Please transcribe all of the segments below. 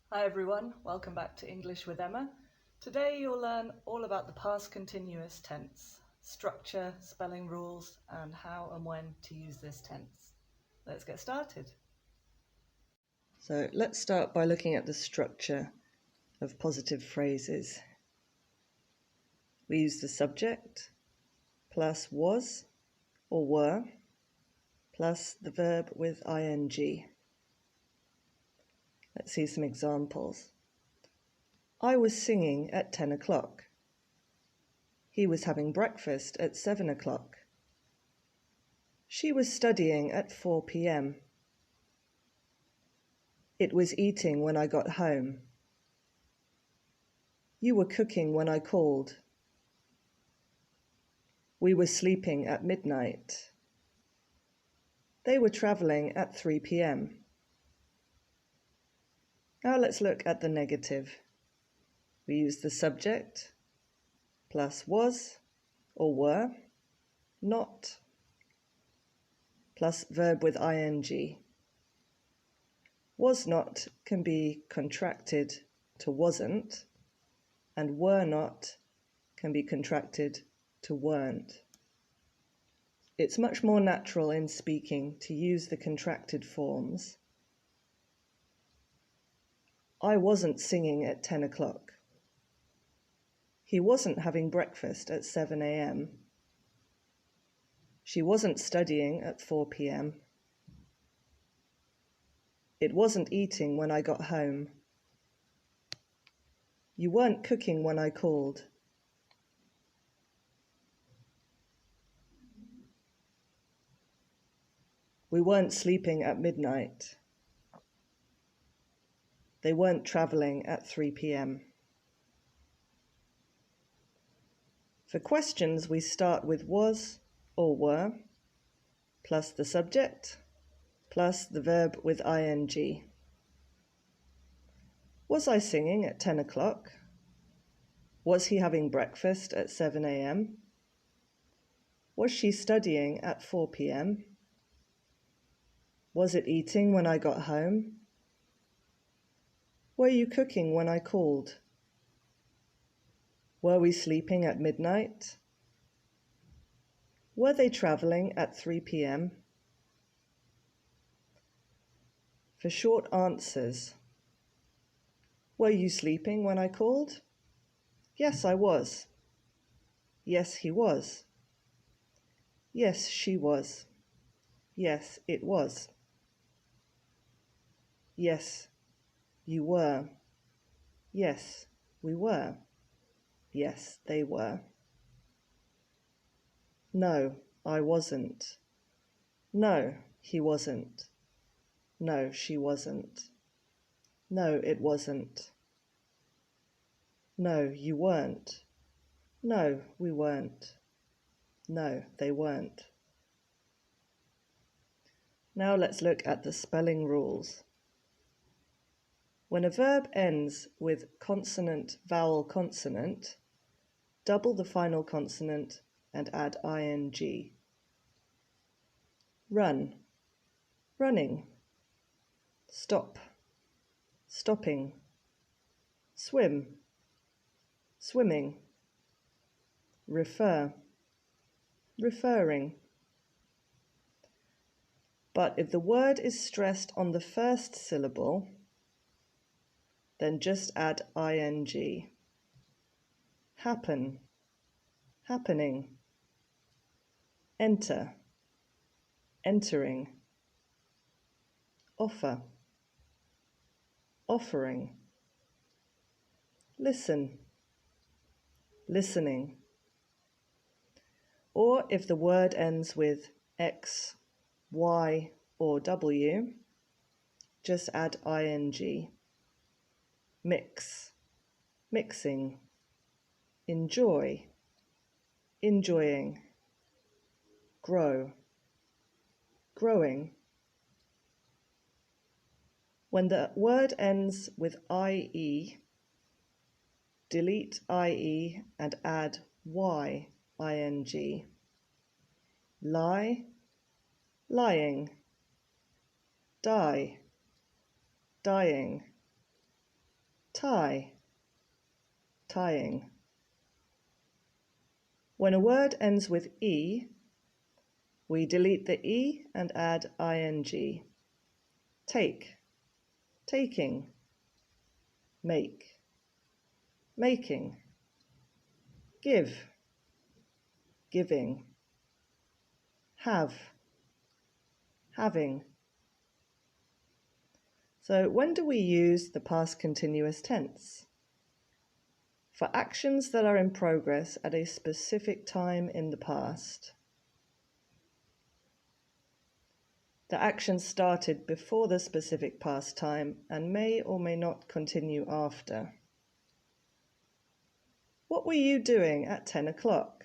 Hi everyone, welcome back to English with Emma. Today you'll learn all about the past continuous tense, structure, spelling rules, and how and when to use this tense. Let's get started. So let's start by looking at the structure of positive phrases. We use the subject plus was or were plus the verb with ing. Let's see some examples. I was singing at 10 o'clock. He was having breakfast at 7 o'clock. She was studying at 4 p.m. It was eating when I got home. You were cooking when I called. We were sleeping at midnight. They were travelling at 3 p.m. Now let's look at the negative. We use the subject plus was or were, not, plus verb with ing. Was not can be contracted to wasn't, and were not can be contracted to weren't. It's much more natural in speaking to use the contracted forms. I wasn't singing at 10 o'clock. He wasn't having breakfast at 7 a.m. She wasn't studying at 4 p.m. It wasn't eating when I got home. You weren't cooking when I called. We weren't sleeping at midnight. They weren't travelling at 3 p.m. For questions, we start with was or were, plus the subject, plus the verb with ing. Was I singing at 10 o'clock? Was he having breakfast at 7 a.m.? Was she studying at 4 p.m.? Was it eating when I got home? Were you cooking when I called? Were we sleeping at midnight? Were they travelling at 3 p.m.? For short answers, were you sleeping when I called? Yes, I was. Yes, he was. Yes, she was. Yes, it was. Yes, you were. Yes, we were. Yes, they were. No, I wasn't. No, he wasn't. No, she wasn't. No, it wasn't. No, you weren't. No, we weren't. No, they weren't. Now let's look at the spelling rules. When a verb ends with consonant, vowel, consonant, double the final consonant and add ing. Run, running. Stop, stopping. Swim, swimming. Refer, referring. But if the word is stressed on the first syllable, then just add ing. Happen, happening. Enter, entering. Offer, offering. Listen, listening. Or if the word ends with X, Y, or W, just add ing. Mix, mixing. Enjoy, enjoying. Grow, growing. When the word ends with IE, delete IE and add Y, ing. Lie, lying. Die, dying. tie, tying. When a word ends with E, we delete the E and add ing. Take, taking. Make, making. Give, giving. Have, having. So when do we use the past continuous tense? For actions that are in progress at a specific time in the past. The action started before the specific past time and may or may not continue after. What were you doing at 10 o'clock?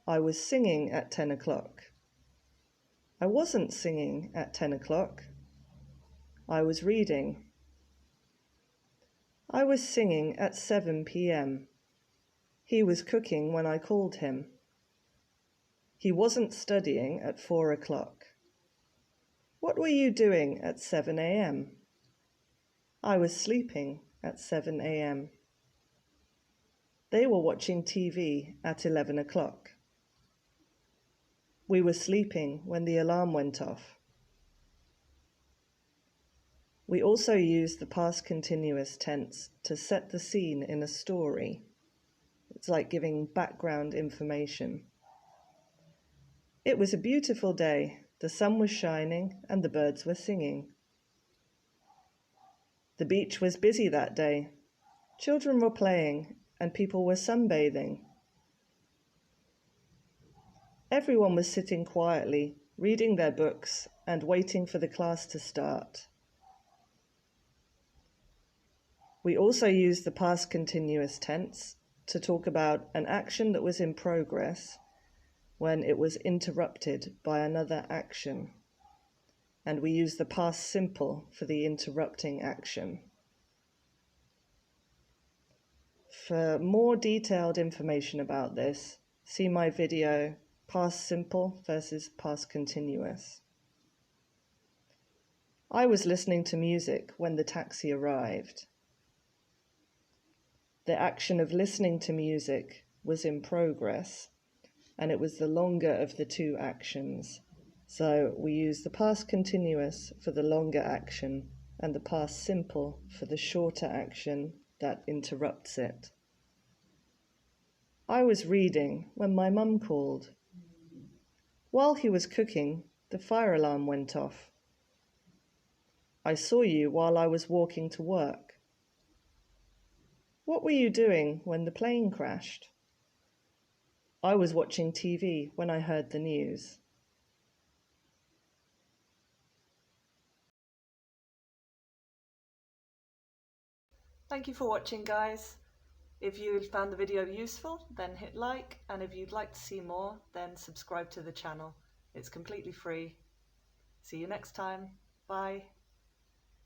I was singing at 10 o'clock. I wasn't singing at 10 o'clock. I was reading. I was singing at 7 p.m. He was cooking when I called him. He wasn't studying at 4 o'clock. What were you doing at 7 a.m.? I was sleeping at 7 a.m. They were watching TV at 11 o'clock. We were sleeping when the alarm went off. We also use the past continuous tense to set the scene in a story. It's like giving background information. It was a beautiful day. The sun was shining and the birds were singing. The beach was busy that day. Children were playing and people were sunbathing. Everyone was sitting quietly, reading their books and waiting for the class to start. We also use the past continuous tense to talk about an action that was in progress when it was interrupted by another action. And we use the past simple for the interrupting action. For more detailed information about this, see my video, Past Simple versus Past Continuous. I was listening to music when the taxi arrived. The action of listening to music was in progress, and it was the longer of the two actions. So we use the past continuous for the longer action and the past simple for the shorter action that interrupts it. I was reading when my mum called. While he was cooking, the fire alarm went off. I saw you while I was walking to work. What were you doing when the plane crashed? I was watching TV when I heard the news. Thank you for watching, guys. If you found the video useful, then hit like, and if you'd like to see more, then subscribe to the channel. It's completely free. See you next time. Bye.